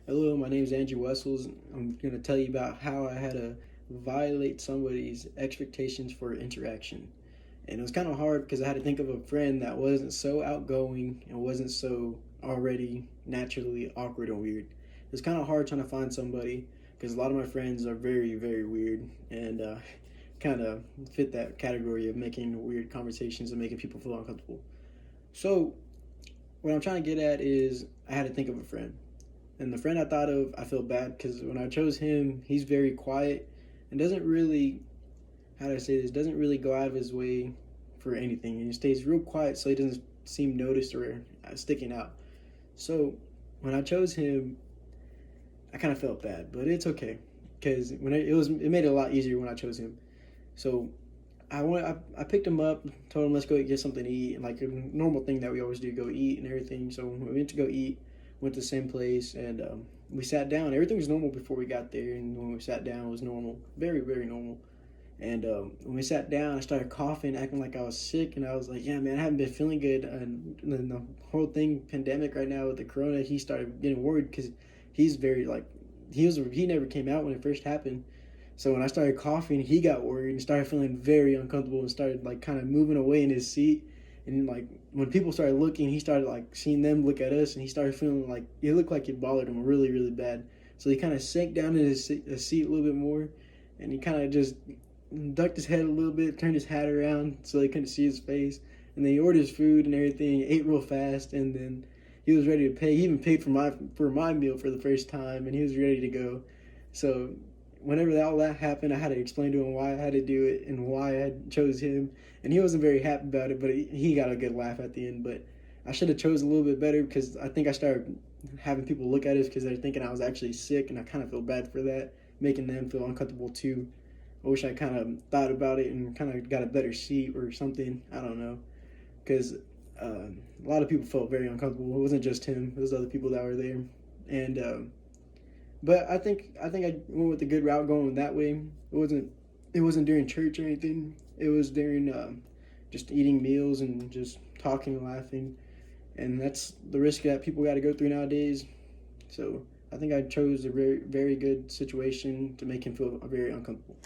Hello, my name is Andrew Wessels. I'm going to tell you about how I had to violate somebody's expectations for interaction. And it was kind of hard because I had to think of a friend that wasn't so outgoing and wasn't so already naturally awkward and weird. It was kind of hard trying to find somebody because a lot of my friends are very, very weird and kind of fit that category of making weird conversations and making people feel uncomfortable. So, what I'm trying to get at is I had to think of a friend. And the friend I thought of, I feel bad because when I chose him, he's very quiet and doesn't really, how do I say this, doesn't really go out of his way for anything. And he stays real quiet so he doesn't seem noticed or sticking out. So when I chose him, I kind of felt bad, but it's okay because it made it a lot easier when I chose him. So I picked him up, told him let's go get something to eat, and like a normal thing that we always do, go eat and everything. So we went to go eat, went to the same place, and we sat down. Everything was normal before we got there, and when we sat down, it was normal, very very normal. And when we sat down, I started coughing, acting like I was sick, and I was like, "Yeah, man, I haven't been feeling good." And the whole thing, pandemic right now with the corona, he started getting worried because he's very like he never came out when it first happened. So when I started coughing, he got worried and started feeling very uncomfortable and started like kind of moving away in his seat. And like when people started looking, he started like seeing them look at us, and he started feeling like it looked like it bothered him really, really bad. So he kind of sank down in his seat a little bit more, and he kind of just ducked his head a little bit, turned his hat around so they couldn't see his face. And then he ordered his food and everything, ate real fast, and then he was ready to pay. He even paid for my meal for the first time, and he was ready to go. So whenever all that happened, I had to explain to him why I had to do it and why I chose him. And he wasn't very happy about it, but he got a good laugh at the end. But I should have chose a little bit better because I think I started having people look at us because they're thinking I was actually sick, and I kind of feel bad for that, making them feel uncomfortable too. I wish I kind of thought about it and kind of got a better seat or something. I don't know, because a lot of people felt very uncomfortable. It wasn't just him; it was other people that were there, and but I think I went with the good route going that way. It wasn't during church or anything. It was during just eating meals and just talking and laughing, and that's the risk that people got to go through nowadays. So I think I chose a very very good situation to make him feel very uncomfortable.